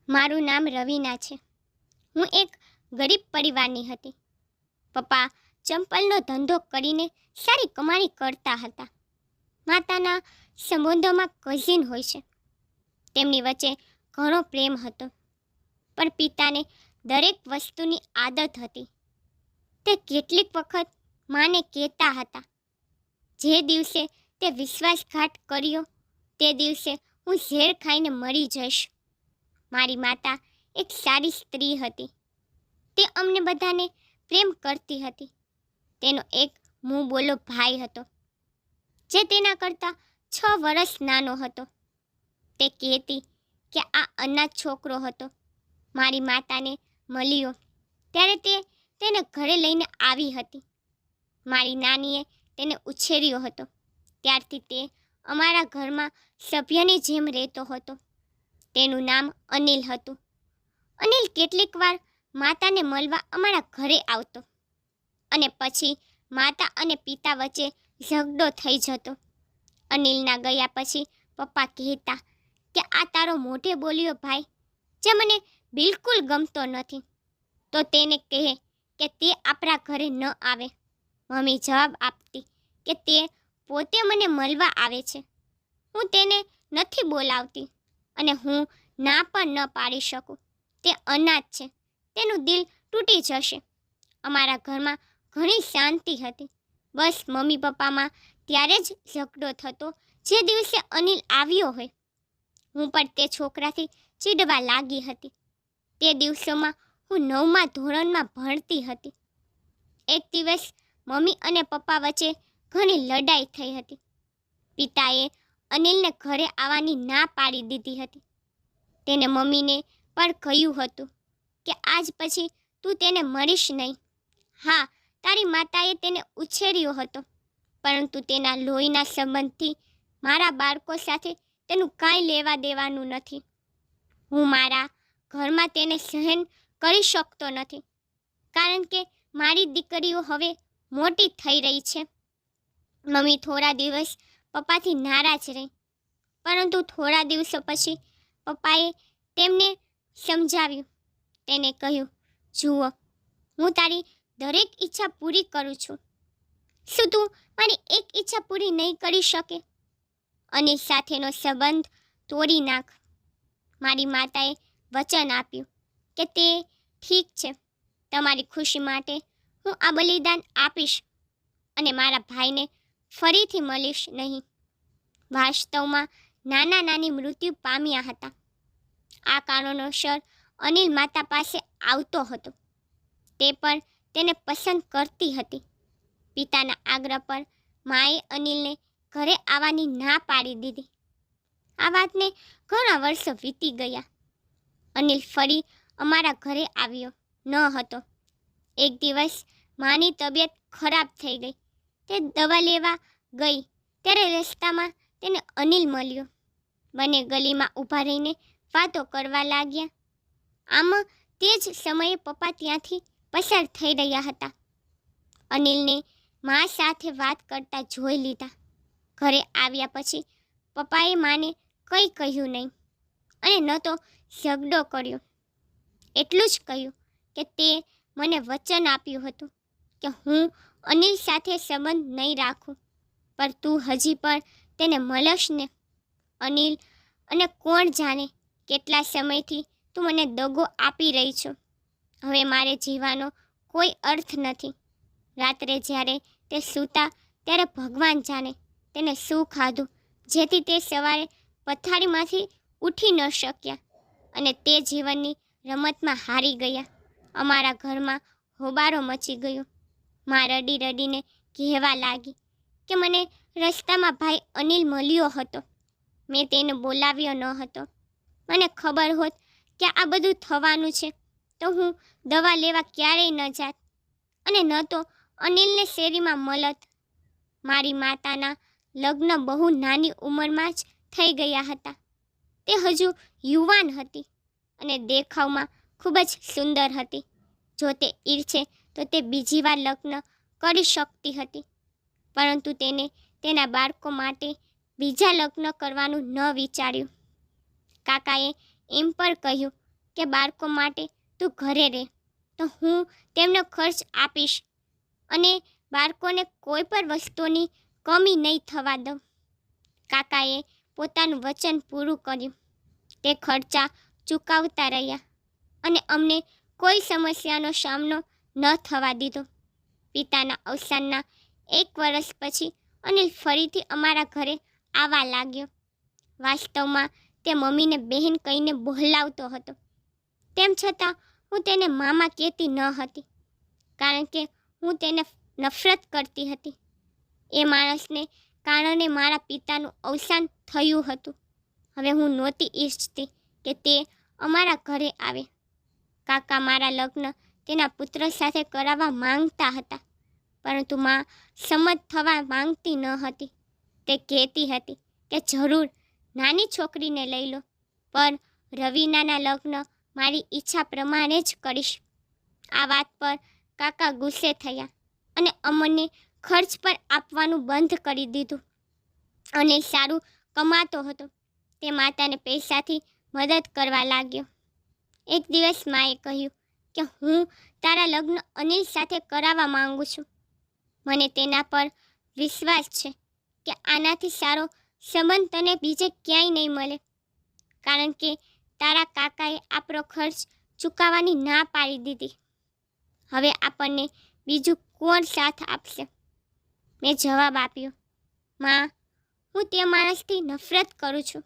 મારું નામ રવીના છે. હું એક ગરીબ પરિવારની હતી. પપ્પા ચંપલનો ધંધો કરીને સારી કમાણી કરતા હતા. માતાના સંબંધોમાં કઝિન હોય છે, તેમની વચ્ચે ઘણો પ્રેમ હતો. પણ પિતાને દરેક વસ્તુની આદત હતી. તે કેટલીક વખત માને કહેતા હતા, જે દિવસે તે વિશ્વાસઘાત કર્યો તે દિવસે હું ઝેર ખાઈને મરી જઈશ. મારી માતા એક સારી સ્ત્રી હતી. તે અમને બધાને પ્રેમ કરતી હતી. તેનો એક મું બોલો ભાઈ હતો, જે તેના કરતાં 6 વર્ષ નાનો હતો. તે કહેતી કે આ અનાથ છોકરો હતો. મારી માતાને મળ્યો ત્યારે તે તેને ઘરે લઈને આવી હતી. મારી નાનીએ તેને ઉછેર્યો હતો. ત્યારથી તે અમારા ઘરમાં સભ્યની જેમ રહેતો હતો. તેનું નામ અનિલ હતું. અનિલ કેટલીક વાર માતાને મળવા અમારા ઘરે આવતો અને પછી માતા અને પિતા વચ્ચે ઝઘડો થઈ જતો. અનિલના ગયા પછી પપ્પા કહેતા કે આ તારો મોઢે બોલ્યો ભાઈ, જે મને બિલકુલ ગમતો નથી, તો તેને કહે કે તે આપણા ઘરે ન આવે. મમ્મી જવાબ આપતી કે તે પોતે મને મળવા આવે છે. હું તેને નથી બોલાવતી અને હું ના પણ ન પાડી શકું. તે અનાથ છે, તેનું દિલ તૂટી જશે. અમારા ઘરમાં ઘણી શાંતિ હતી. બસ મમ્મી પપ્પામાં ત્યારે જ ઝઘડો થતો જે દિવસે અનિલ આવ્યો હોય. હું પણ તે છોકરાથી ચીડવા લાગી હતી. તે દિવસોમાં હું 9મા ધોરણમાં ભણતી હતી. એક દિવસ મમ્મી અને પપ્પા વચ્ચે ઘણી લડાઈ થઈ હતી. પિતાએ અનિલને ઘરે આવવાની ના પાડી દીધી હતી. તેને મમ્મીને પણ કહ્યું હતું કે આજ પછી તું તેને મળીશ નહીં. હા, તારી માતાએ તેને ઉછેર્યો હતો, પરંતુ તેના લોહીના સંબંધથી મારા બાળકો સાથે તેનું કાંઈ લેવા દેવાનું નથી. હું મારા ઘરમાં તેને સહન કરી શકતો નથી, કારણ કે મારી દીકરીઓ હવે મોટી થઈ રહી છે. મમ્મી થોડા દિવસ પપ્પાથી નારાજ રહી, પરંતુ થોડા દિવસો પછી પપ્પાએ તેમને સમજાવ્યું. તેને કહ્યું, જુઓ, હું તારી દરેક ઈચ્છા પૂરી કરું છું. શું તું મારી એક ઈચ્છા પૂરી નહીં કરી શકે? અનિલ સાથેનો સંબંધ તોડી નાખ. મારી માતાએ વચન આપ્યું કે તે ઠીક છે, તમારી ખુશી માટે હું આ બલિદાન આપીશ અને મારા ભાઈને ફરીથી મળીશ નહીં. વાસ્તવમાં નાના નાની મૃત્યુ પામ્યા હતા. આ કારણોસર અનિલ માતા પાસે આવતો હતો. તે પણ તેને પસંદ કરતી હતી. પિતાના આગ્રહ પર માએ અનિલને ઘરે આવવાની ના પાડી દીધી. આ વાતને ઘણા વર્ષો વીતી ગયા. અનિલ ફરી અમારા ઘરે આવ્યો ન હતો. એક દિવસ માની તબિયત ખરાબ થઈ ગઈ. તે દવા લેવા ગઈ ત્યારે રસ્તામાં તેને અનિલ મળ્યો. બંને ગલીમાં ઊભા રહીને વાતો કરવા લાગ્યા. આમ તે જ સમયે પપ્પા ત્યાંથી પસાર થઈ રહ્યા હતા. અનિલને મા સાથે વાત કરતા જોઈ લીધા. ઘરે આવ્યા પછી પપ્પાએ માને કંઈ કહ્યું નહીં અને ન તો ઝઘડો કર્યો. એટલું જ કહ્યું કે તે મને વચન આપ્યું હતું કે હું અનિલ સાથે સંબંધ નહીં રાખું, પણ તું હજી પણ તેને મળશ ને. અનિલ, અને કોણ જાણે કેટલા સમયથી તું મને દગો આપી રહી છો. હવે મારે જીવવાનો કોઈ અર્થ નથી. રાત્રે જ્યારે તે સૂતા ત્યારે ભગવાન જાણે તેને શું ખાધું, જેથી તે સવારે પથારીમાંથી ઉઠી ન શક્યા અને તે જીવનની રમતમાં હારી ગયા. અમારા ઘરમાં હોબાળો મચી ગયો. મા રડી રડીને કહેવા લાગી કે મને રસ્તામાં ભાઈ અનિલ મળ્યો હતો. મેં તેને બોલાવ્યો ન હતો. મને ખબર હોત કે આ બધું થવાનું છે તો હું દવા લેવા ક્યારેય ન જાત અને ન તો અનિલને શેરીમાં મળત. મારી માતાના લગ્ન બહુ નાની ઉંમરમાં જ થઈ ગયા હતા. તે હજુ યુવાન હતી અને દેખાવમાં ખૂબ જ સુંદર હતી. જો તે ઈચ્છે તો તે બીજી વાર લગ્ન કરી શકતી હતી, પરંતુ તેને તેના બાળકો માટે બીજા લગ્ન કરવાનું ન વિચાર્યું. કાકાએ એમ પણ કહ્યું કે બાળકો માટે તું ઘરે રહે તો હું તેમનો ખર્ચ આપીશ અને બાળકોને કોઈ પણ વસ્તુની કમી નહીં થવા દઉં. કાકાએ પોતાનું વચન પૂરું કર્યું. તે ખર્ચા ચૂકવતા રહ્યા અને અમને કોઈ સમસ્યાનો સામનો ન થવા દીધો. પિતાના અવસાનના 1 વર્ષ પછી અનિલ ફરીથી અમારા ઘરે આવવા લાગ્યો. વાસ્તવમાં તે મમ્મીને બહેન કહીને બોલાવતો હતો. તેમ છતાં હું તેને મામા કહેતી ન હતી, કારણ કે હું તેને નફરત કરતી હતી. એ માણસને કારણે મારા પિતાનું અવસાન થયું હતું. હવે હું નહોતી ઈચ્છતી કે તે અમારા ઘરે આવે. કાકા મારા લગ્ન તેના પુત્ર સાથે કરાવવા માંગતા હતા, પરંતુ માં સંમત થવા માંગતી ન હતી. તે કહેતી હતી કે જરૂર નાની છોકરીને લઈ લો, પણ રવીનાના લગ્ન મારી ઈચ્છા પ્રમાણે જ કરીશ. આ વાત પર કાકા ગુસ્સે થયા અને અમને ખર્ચ પર આપવાનું બંધ કરી દીધું. અને સારું કમાતો હતો. તે માતાને પૈસાથી મદદ કરવા લાગ્યો. એક દિવસ માએ કહ્યું કે હું તારા લગ્ન અનિલ સાથે કરાવવા માંગુ છું. મને તેના પર વિશ્વાસ છે કે આનાથી સારો સંબંધ તને બીજે ક્યાંય નહીં મળે, કારણ કે તારા કાકાએ આપણો ખર્ચ ચૂકવવાની ના પાડી દીધી. હવે આપણને બીજું કોણ સાથ આપશે? મેં જવાબ આપ્યો, માં, હું તે માણસથી નફરત કરું છું.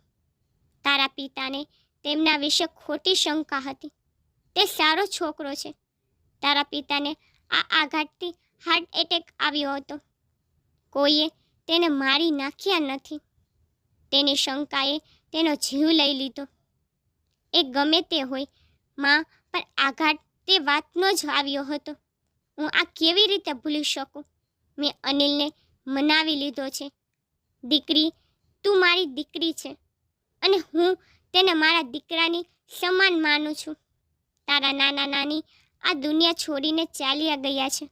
તારા પિતાને તેમના વિશે ખોટી શંકા હતી. તે સારો છોકરો છે. તારા પિતાને આ આઘાતથી હાર્ટ એટેક આવ્યો હતો. કોઈએ તેને મારી નાખ્યા નથી. તેની શંકાએ તેનો જીવ લઈ લીધો. એ ગમે તે હોય માં, પણ આઘાત તે વાતનો જ આવ્યો હતો. હું આ કેવી રીતે ભૂલી શકું? મેં અનિલને મનાવી લીધો છે. દીકરી, તું મારી દીકરી છે અને હું તેને મારા દીકરાની સમાન માનું છું. તારા નાના નાની આ દુનિયા છોડીને ચાલ્યા ગયા છે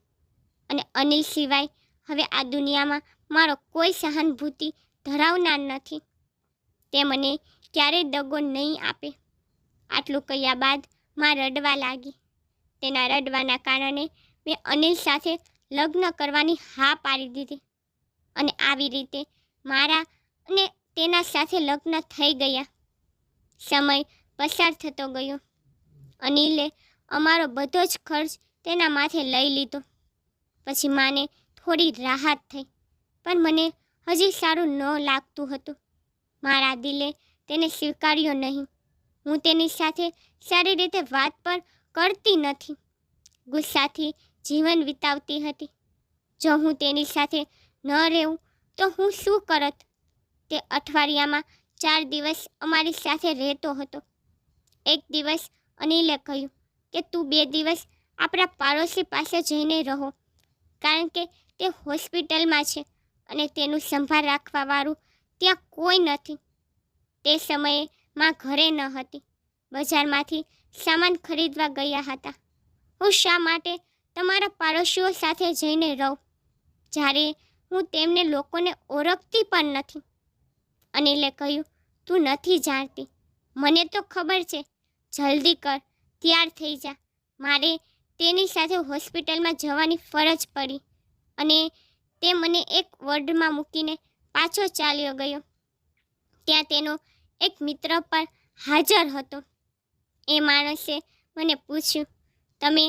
અને અનિલ સિવાય હવે આ દુનિયામાં મારો કોઈ સહાનુભૂતિ ધરાવનાર નથી. તે મને ક્યારેય દગો નહીં આપે. આટલું કહ્યા બાદ માં રડવા લાગી. તેના રડવાના કારણે મેં અનિલ સાથે લગ્ન કરવાની હા પાડી દીધી અને આવી રીતે મારા અને તેના સાથે લગ્ન થઈ ગયા. સમય પસાર થતો ગયો. અનિલે અમારો બધો જ ખર્ચ તેના માથે લઈ લીધો. પછી માને થોડી રાહત થઈ, પણ મને હજી સારું ન લાગતું હતું. મારા દિલે તેને સ્વીકાર્યો નહીં. હું તેની સાથે સારી રીતે વાત પણ કરતી નથી. ગુસ્સાથી જીવન વિતાવતી હતી. જો હું તેની સાથે ન રહેઉં તો હું શું કરત? તે અઠવાડિયામાં 4 દિવસ અમારી સાથે રહેતો હતો. એક દિવસ અનિલે કહ્યું કે તું 2 દિવસ આપણા પાડોશી પાસે જઈને રહો, કારણ કે તે હોસ્પિટલમાં છે અને તેનું સંભાળ રાખવાવાળું ત્યાં કોઈ નથી. તે સમયે માં ઘરે ન હતી. બજારમાંથી સામાન ખરીદવા ગયા હતા. હું શા માટે તમારા પાડોશીઓ સાથે જઈને રહું, જ્યારે હું તેમને લોકોને ઓળખતી પણ નથી? અનિલે કહ્યું, તું નથી જાણતી. મને તો ખબર છે. જલ્દી કર, તૈયાર થઈ જા. મારે તેની સાથે હોસ્પિટલમાં જવાની ફરજ પડી અને તે મને એક વોર્ડમાં મૂકીને પાછો ચાલ્યો ગયો. ત્યાં તેનો એક મિત્ર પણ હાજર હતો. એ માણસે મને પૂછ્યું, તમે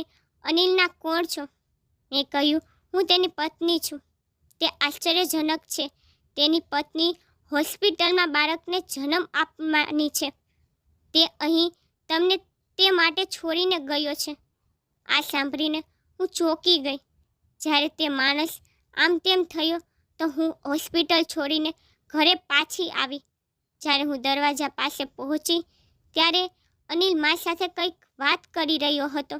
અનિલના કોણ છો? મેં કહ્યું, હું તેની પત્ની છું. તે આશ્ચર્યજનક છે. તેની પત્ની હોસ્પિટલમાં બાળકને જન્મ આપવાની છે. તે અહીં તમને તે માટે છોડીને ગયો છે. આ સાંભળીને હું ચોંકી ગઈ. જ્યારે તે માણસ આમ તેમ થયો તો હું હોસ્પિટલ છોડીને ઘરે પાછી આવી. જ્યારે હું દરવાજા પાસે પહોંચી ત્યારે અનિલ મા સાથે કંઈક વાત કરી રહ્યો હતો.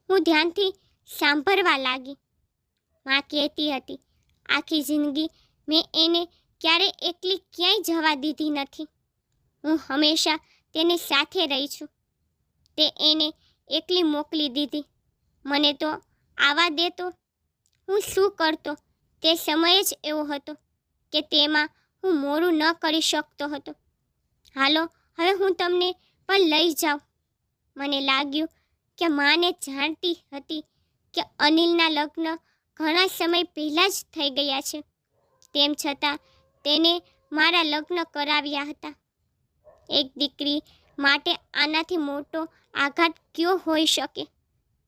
હું ધ્યાનથી સાંભળવા લાગી. મા કહેતી હતી, આખી જિંદગી મેં એને ક્યારેય એકલી ક્યાંય જવા દીધી નથી. હું હંમેશા તેને સાથે રહી છું. તે એને એકલી મોકલી દીધી. મને તો આવવા દેતો. હું શું કરતો? તે સમય જ એવો હતો કે તેમાં હું મોડું ન કરી શકતો હતો. હાલો, હવે હું તમને પણ લઈ જાઉં. મને લાગ્યું કે માને જાણતી હતી કે અનિલના લગ્ન ઘણા સમય પહેલાં જ થઈ ગયા છે. તેમ છતાં તેને મારા લગ્ન કરાવ્યા હતા. એક દીકરી માટે આનાથી મોટો આઘાત કયો હોઈ શકે?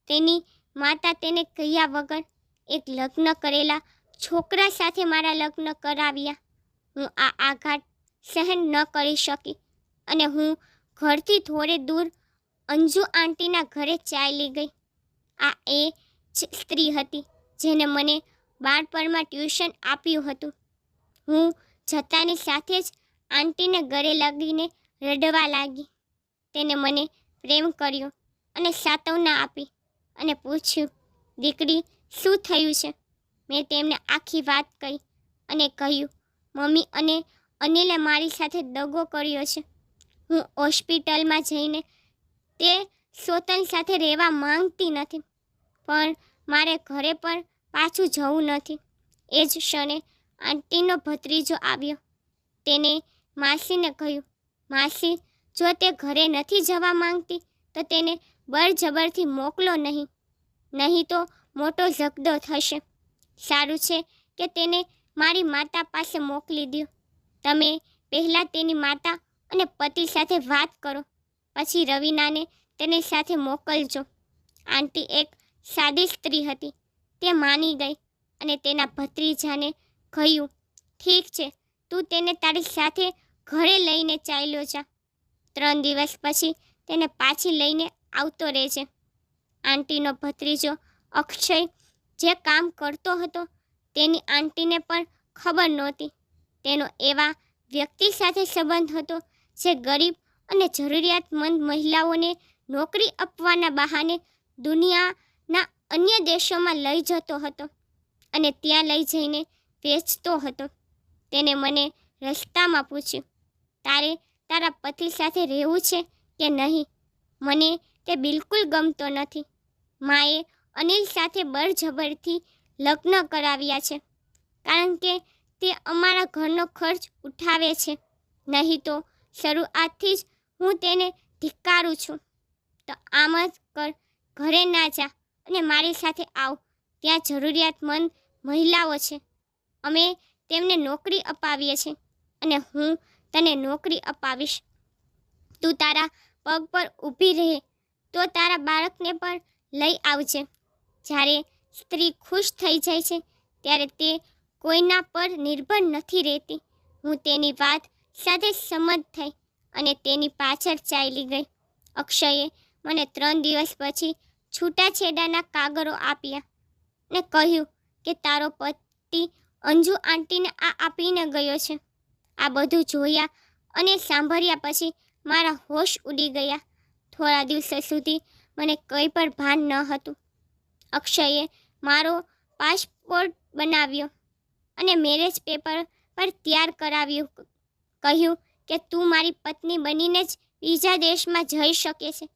તેની માતા તેને કહ્યા વગર એક લગ્ન કરેલા છોકરા સાથે મારા લગ્ન કરાવ્યા. હું આ આઘાત સહન ન કરી શકી અને હું ઘરથી થોડે દૂર અંજુ આંટીના ઘરે ચાલી ગઈ. આ એ જ સ્ત્રી હતી જેને મને બાળપણમાં ટ્યુશન આપ્યું હતું. હું જતાની સાથે જ આંટીને ગળે લાગીને રડવા લાગી. તેને મને પ્રેમ કર્યો અને સાંત્વના આપી અને પૂછ્યું, દીકરી શું થયું છે? મેં તેમને આખી વાત કહી અને કહ્યું, મમ્મી અને અનિલે મારી સાથે દગો કર્યો છે. હું હોસ્પિટલમાં જઈને તે સોતન સાથે રહેવા માંગતી નથી, પણ મારે ઘરે પણ પાછું જવું નથી. એ જ ક્ષણે આંટીનો ભત્રીજો આવ્યો. તેને માસીને કહ્યું, માસી, જો તે ઘરે નથી જવા માંગતી તો તેને બળજબરથી મોકલો નહીં તો મોટો ઝઘડો થશે. સારું છે કે તેને મારી માતા પાસે મોકલી દો. તમે પહેલાં તેની માતા અને પતિ સાથે વાત કરો, પછી રવીનાને તેની સાથે મોકલજો. આંટી એક સાદી સ્ત્રી હતી. તે માની ગઈ અને તેના ભત્રીજાને કહ્યું, ઠીક છે, તું તેને તારી સાથે ઘરે લઈને ચાલ્યો જા. 3 દિવસ પછી તેને પાછી લઈને આવતો રહેજે. આંટીનો ભત્રીજો અક્ષય જે કામ કરતો હતો તેની આંટીને પણ ખબર નહોતી. તેનો એવા વ્યક્તિ સાથે સંબંધ હતો જે ગરીબ અને જરૂરિયાતમંદ મહિલાઓને નોકરી આપવાના બહાને દુનિયાના અન્ય દેશોમાં લઈ જતો હતો અને ત્યાં લઈ જઈને વેચતો હતો. તેને મને રસ્તામાં પૂછ્યું, તારે તારા પતિ સાથે રહેવું છે કે નહીં? મને તે બિલકુલ ગમતો નથી. માએ અનિલ સાથે બળજબરથી લગ્ન કરાવ્યા છે કારણ કે તે અમારા ઘરનો ખર્ચ ઉઠાવે છે. નહીં તો શરૂઆતથી જ હું તેને ધિક્કારું છું. તો આમ જ કર, ઘરે ના જા અને મારી સાથે આવ. ત્યાં જરૂરિયાતમંદ મહિલાઓ છે. અમે તેમને નોકરી અપાવીએ છીએ અને હું તને નોકરી અપાવીશ. તું તારા પગ પર ઊભી રહે તો તારા બાળકને પણ લઈ આવજે. જ્યારે સ્ત્રી ખુશ થઈ જાય છે ત્યારે તે કોઈના પર નિર્ભર નથી રહેતી. હું તેની વાત સાથે સંમત થઈ અને તેની પાછળ ચાલી ગઈ. અક્ષયે મને 3 દિવસ પછી છૂટાછેડાના કાગળો આપ્યા અને કહ્યું કે તારો પતિ અંજુ આંટીને આ આપીને ગયો છે. આ બધું જોયા અને સાંભળ્યા પછી મારા હોશ ઉડી ગયા. થોડા દિવસો સુધી મને કંઈ પણ ભાન ન હતું. અક્ષયે મારો પાસપોર્ટ બનાવ્યો અને મેરેજ પેપર પર તૈયાર કરાવ્યું. કહ્યું કે તું મારી પત્ની બનીને જ બીજા દેશમાં જઈ શકે છે.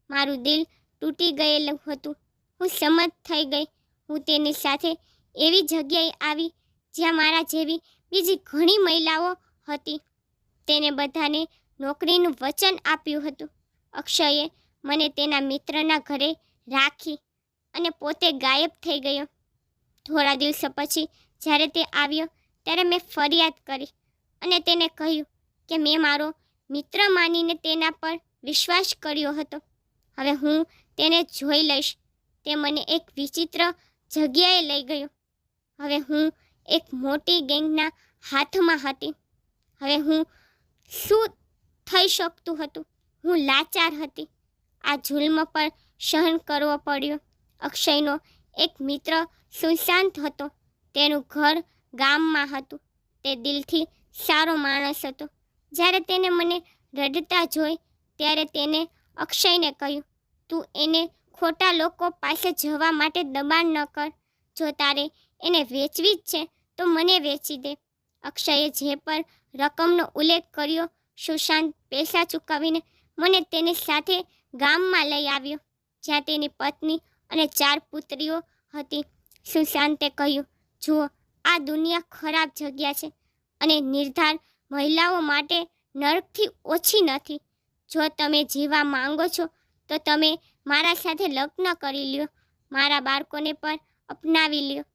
મારું દિલ તૂટી ગયેલું હતું. હું સંમત થઈ ગઈ. હું તેની સાથે એવી જગ્યાએ આવી જ્યાં મારા જેવી બીજી ઘણી મહિલાઓ હતી. તેને બધાને નોકરીનું વચન આપ્યું હતું. અક્ષયે મને તેના મિત્રના ઘરે રાખી અને પોતે ગાયબ થઈ ગયો. થોડા દિવસો પછી જ્યારે તે આવ્યો ત્યારે મેં ફરિયાદ કરી અને તેને કહ્યું કે મેં મારો મિત્ર માનીને તેના પર વિશ્વાસ કર્યો હતો. હવે હું તેને જોઈ લઈશ. તે મને એક વિચિત્ર જગ્યાએ લઈ ગયો. હવે હું એક મોટી ગેંગના હાથમાં હતી. હવે હું શું થઈ શકતું હતું? હું લાચાર હતી. આ જુલ્મ પર સહન કરવો પડ્યો. અક્ષયનો એક મિત્ર સુશાંત હતો. તેનું ઘર ગામમાં હતું. તે દિલથી સારો માણસ હતો. જ્યારે તેને મને રડતા જોઈ ત્યારે તેને અક્ષયને કહ્યું, તું એને ખોટા લોકો પાસે જવા માટે દબાણ ન કર. જો તારે એને વેચવી જ છે તો મને વેચી દે. અક્ષયે જે પર રકમનો ઉલ્લેખ કર્યો, સુશાંત પૈસા ચૂકવીને મને તેની સાથે ગામમાં લઈ આવ્યો જ્યાં તેની પત્ની અને 4 પુત્રીઓ હતી. સુશાંતે કહ્યું, જુઓ, આ દુનિયા ખરાબ જગ્યા છે અને નિર્ધાર મહિલાઓ માટે નરકથી ઓછી નથી. જો તમે જીવવા માંગો છો તો તમે મારા સાથે લગ્ન કરી લ્યો, મારા બાળકોને પણ અપનાવી લ્યો.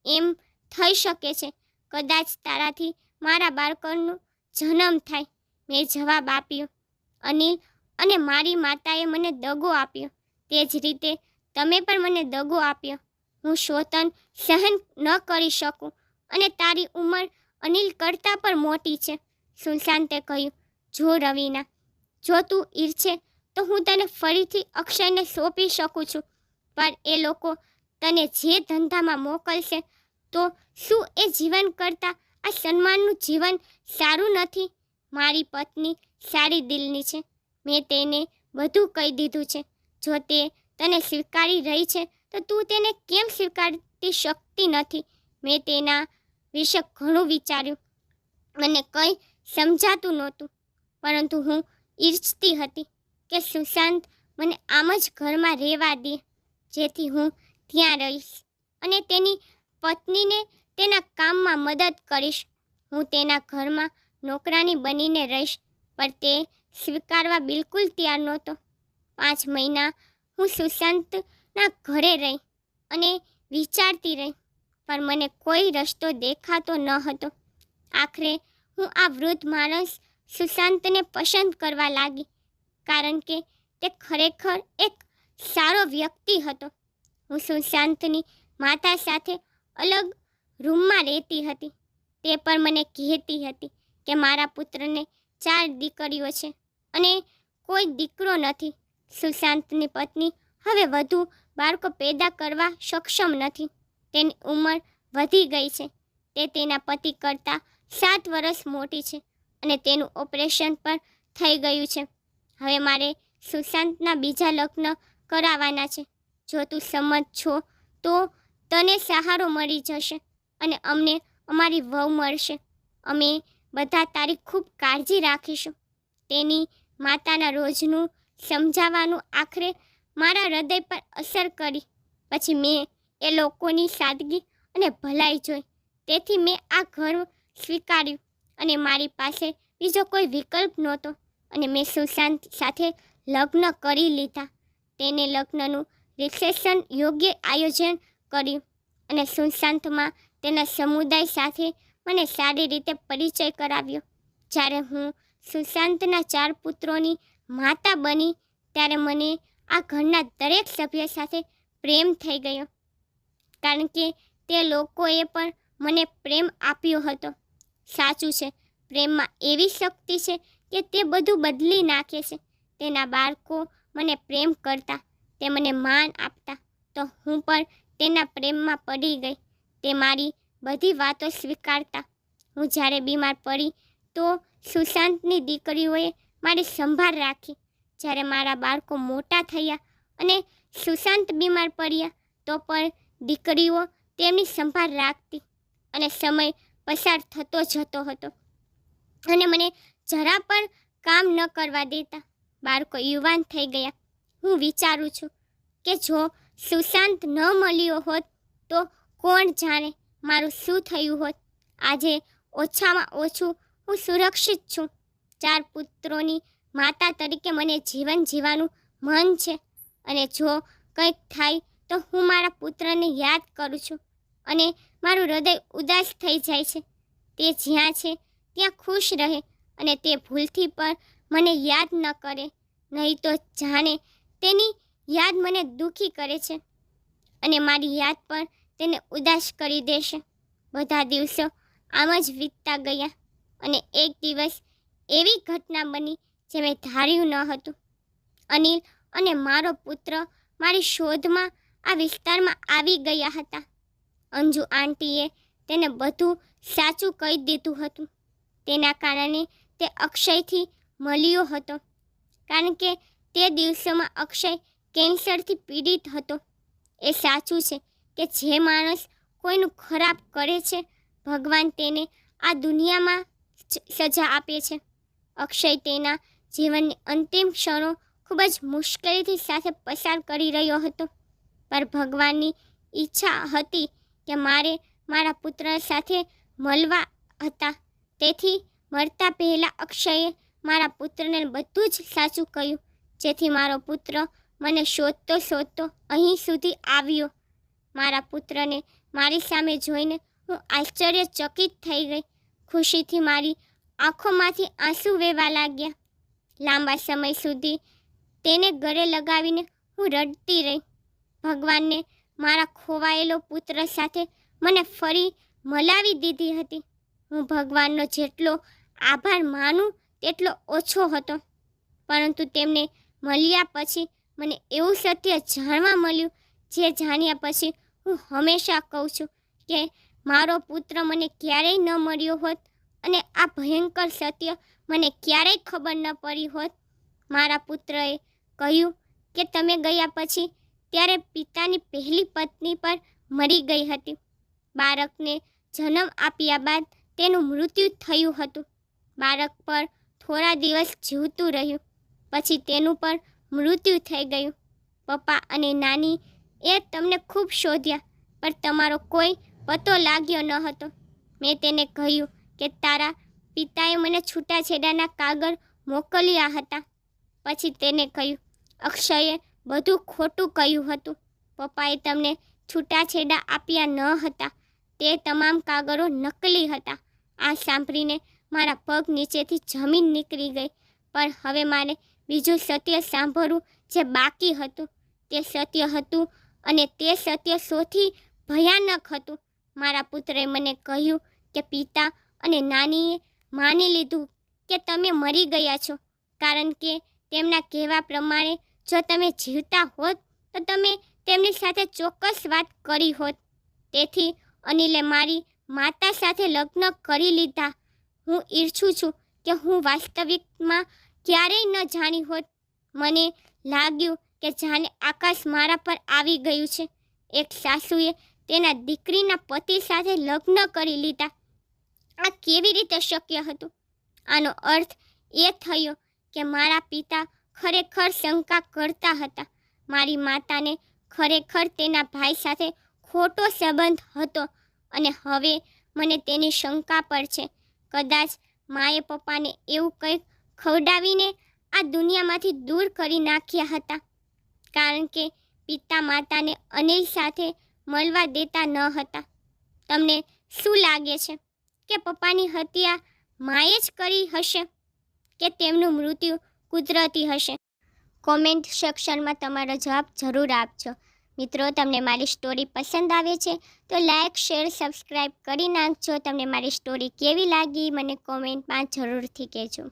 એમ થઈ શકે છે. કદાચ તારાથી મારા બાળકોનો જન્મ થાય. મેં જવાબ આપ્યો, અનિલ, અને મારી માતાએ મને દગો આપ્યો. તે જ રીતે તમે પણ મને દગો આપ્યો. હું શોષણ સહન ન કરી શકું અને તારી ઉંમર અનિલ કરતાં પણ મોટી છે. સુશાંતે કહ્યું, જો રવીના, જો તું ઈચ્છે તો હું તને ફરીથી અક્ષયને સોંપી શકું છું, પણ એ લોકો તને જે ધંધામાં મોકલશે તો શું એ જીવન કરતાં આ સન્માનનું જીવન સારું નથી? મારી પત્ની સારી દિલની છે. મેં તેને બધું કહી દીધું છે. જો તે તને સ્વીકારી રહી છે તો તું તેને કેમ સ્વીકારતી શકતી નથી? મેં તેના વિશે ઘણું વિચાર્યું. મને કંઈ સમજાતું નહોતું, પરંતુ હું ઈચ્છતી હતી કે સુશાંત મને આમ જ ઘરમાં રહેવા દે, જેથી હું ત્યાં રહીશ અને તેની પત્નીને તેના કામમાં મદદ કરીશ. હું તેના ઘરમાં નોકરાની બનીને રહીશ. પણ તે સ્વીકારવા બિલકુલ તૈયાર નહોતો. 5 મહિના હું સુશાંતના ઘરે રહી અને વિચારતી રહી, પણ મને કોઈ રસ્તો દેખાતો ન હતો. આખરે હું આ વૃદ્ધ માણસ સુશાંતને પસંદ કરવા લાગી, કારણ કે તે ખરેખર એક સારો વ્યક્તિ હતો. હું સુશાંતની માતા સાથે અલગ રૂમમાં રહેતી હતી. તે પણ મને કહેતી હતી કે મારા પુત્રને 4 દીકરીઓ છે અને કોઈ દીકરો નથી. સુશાંતની પત્ની હવે વધુ બાળકો પેદા કરવા સક્ષમ નથી. તેની ઉંમર વધી ગઈ છે. તે તેના પતિ કરતાં 7 વર્ષ મોટી છે અને તેનું ઓપરેશન પણ થઈ ગયું છે. હવે મારે સુશાંતના બીજા લગ્ન કરાવવાના છે. જો તું સંમત છો તો તને સહારો મળી જશે અને અમને અમારી વહુ મળશે. અમે બધા તારી ખૂબ કાળજી રાખીશું. તેની માતાના રોજનું સમજાવવાનું આખરે મારા હૃદય પર અસર કરી. પછી મેં એ લોકોની સાદગી અને ભલાઈ જોઈ. તેથી મેં આ ઘર સ્વીકાર્યું અને મારી પાસે બીજો કોઈ વિકલ્પ નહોતો અને મેં સુશાંત સાથે લગ્ન કરી લીધા. તેને લગ્નનું રિસેપ્શન યોગ્ય આયોજન કર્યું અને સુશાંતમાં તેના સમુદાય સાથે મને સારી રીતે પરિચય કરાવ્યો. જ્યારે હું સુશાંતના 4 પુત્રોની માતા બની ત્યારે મને આ ઘરના દરેક સભ્ય સાથે પ્રેમ થઈ ગયો, કારણ કે તે લોકોએ પણ મને પ્રેમ આપ્યો હતો. સાચું છે, પ્રેમમાં એવી શક્તિ છે કે તે બધું બદલી નાખે છે. તેના બાળકો મને પ્રેમ કરતા, તે મને માન આપતા, તો હું પણ તેના પ્રેમમાં પડી ગઈ. તે મારી બધી વાતો સ્વીકારતા. હું જ્યારે બીમાર પડી તો સુશાંતની દીકરીઓએ મારી સંભાળ રાખી. જ્યારે મારા બાળકો મોટા થયા અને સુશાંત બીમાર પડ્યા તો પણ દીકરીઓ તેમની સંભાળ રાખતી અને સમય પસાર થતો જતો હતો અને મને જરા પણ કામ ન કરવા દેતા. બાળકો યુવાન થઈ ગયા. હું વિચારું છું કે જો સુશાંત ન મળ્યો હોત તો કોણ જાણે મારું શું થયું હોત. આજે ઓછામાં ઓછું હું સુરક્ષિત છું. 4 પુત્રોની માતા તરીકે મને જીવન જીવવાનું મન છે અને જો કંઈક થાય તો હું મારા પુત્રને યાદ કરું છું અને મારું હૃદય ઉદાસ થઈ જાય છે. તે જ્યાં છે ત્યાં ખુશ રહે અને તે ભૂલથી પણ મને યાદ ન કરે, નહીં તો જાણે તેની યાદ મને દુઃખી કરે છે અને મારી યાદ પણ તેને ઉદાસ કરી દેશે. બધા દિવસો આમ જ વીતતા ગયા અને એક દિવસ એવી ઘટના બની જે મેં ધાર્યું ન હતું. અનિલ અને મારો પુત્ર મારી શોધમાં આ વિસ્તારમાં આવી ગયા હતા. અંજુ આંટીએ તેને બધું સાચું કહી દીધું હતું. તેના કારણે તે અક્ષયથી મળ્યો હતો, કારણ કે તે દિવસોમાં અક્ષય કેન્સરથી પીડિત હતો. એ સાચું છે કે જે માણસ કોઈનું ખરાબ કરે છે, ભગવાન તેને આ દુનિયામાં સજા આપે છે. અક્ષય તેના જીવનની અંતિમ ક્ષણો ખૂબ જ મુશ્કેલીથી સાથે પસાર કરી રહ્યો હતો, પણ ભગવાનની ઈચ્છા હતી કે મારે મારા પુત્ર સાથે મળવા હતા. તેથી મરતા પહેલાં અક્ષયે મારા પુત્રને બધું જ સાચું કહ્યું, જેથી મારો પુત્ર મને શોધતો શોધતો અહીં સુધી આવ્યો. મારા પુત્રને મારી સામે જોઈને હું આશ્ચર્યચકિત થઈ ગઈ. ખુશીથી મારી આંખોમાંથી આંસુ વહેવા લાગ્યા. લાંબા સમય સુધી તેને ગળે લગાવીને હું રડતી રહી. ભગવાનને મારા ખોવાયેલો પુત્ર સાથે મને ફરી મલાવી દીધી હતી. હું ભગવાનનો જેટલો આભાર માનું તેટલો ઓછો હતો. પરંતુ તેમને મળ્યા પછી મને એવું સત્ય જાણવા મળ્યું, જે જાણ્યા પછી હું હંમેશા કહું છું કે મારો પુત્ર મને ક્યારેય ન મળ્યો હોત અને આ ભયંકર સત્ય મને ક્યારેય ખબર ન પડી હોત. મારા પુત્રએ કહ્યું કે તમે ગયા પછી ત્યારે પિતાની પહેલી પત્ની પર મરી ગઈ હતી. બાળકને જન્મ આપ્યા બાદ તેનું મૃત્યુ થયું હતું. બાળક પર થોડા દિવસ જીવતું રહ્યું, પછી તેનું પણ મૃત્યુ થઈ ગયું. પપ્પા અને નાની એ તમને ખૂબ શોધ્યા, પણ તમારો કોઈ પતો લાગ્યો ન હતો. મેં તેને કહ્યું કે તારા પિતાએ મને છૂટાછેડાના કાગળ મોકલ્યા હતા. પછી તેને કહ્યું, અક્ષયે બધું ખોટું કહ્યું હતું. પપ્પાએ તમને છૂટાછેડા આપ્યા ન હતા. તે તમામ કાગળો નકલી હતા. આ સાંભળીને મારા પગ નીચેથી જમીન નીકળી ગઈ. પણ હવે મારે બીજું સત્ય સાંભળવું જે બાકી હતું. તે સત્ય હતું અને તે સત્ય સૌથી ભયાનક હતું. મારા પુત્રએ મને કહ્યું કે પિતા અને નાનીએ માની લીધું કે તમે મરી ગયા છો, કારણ કે તેમના કહેવા પ્રમાણે જો તમે જીવતા હોત તો તમે તેમની સાથે ચોક્કસ વાત કરી હોત. તેથી અનિલે મારી માતા સાથે લગ્ન કરી લીધા. હું ઈચ્છું છું કે હું વાસ્તવિકમાં ક્યારેય ન જાણી હોત. મને લાગ્યું કે જાણે આકાશ મારા પર આવી ગયું છે. એક સાસુએ તેના દીકરીના પતિ સાથે લગ્ન કરી લીધા. આ કેવી રીતે શક્ય હતું? આનો અર્થ એ થયો કે મારા પિતા ખરેખર શંકા કરતા હતા. મારી માતાને ખરેખર તેના ભાઈ સાથે ખોટો સંબંધ હતો અને હવે મને તેની શંકા પર છે. કદાચ માએ પપ્પાને એવું કંઈક ખવડાવીને આ દુનિયામાંથી દૂર કરી નાખ્યા હતા, કારણ કે પિતા માતાને અનિલ સાથે મળવા દેતા ન હતા. તમને શું લાગે છે કે પપ્પાની હત્યા માએ જ કરી હશે કે તેમનું મૃત્યુ કુદરતી હશે? કોમેન્ટ સેક્શનમાં તમારો જવાબ જરૂર આપજો. મિત્રો, તમને મારી સ્ટોરી પસંદ આવે છે તો લાઈક, શેર, સબસ્ક્રાઈબ કરી નાખજો. તમને મારી સ્ટોરી કેવી લાગી મને કોમેન્ટમાં જરૂરથી કહેજો.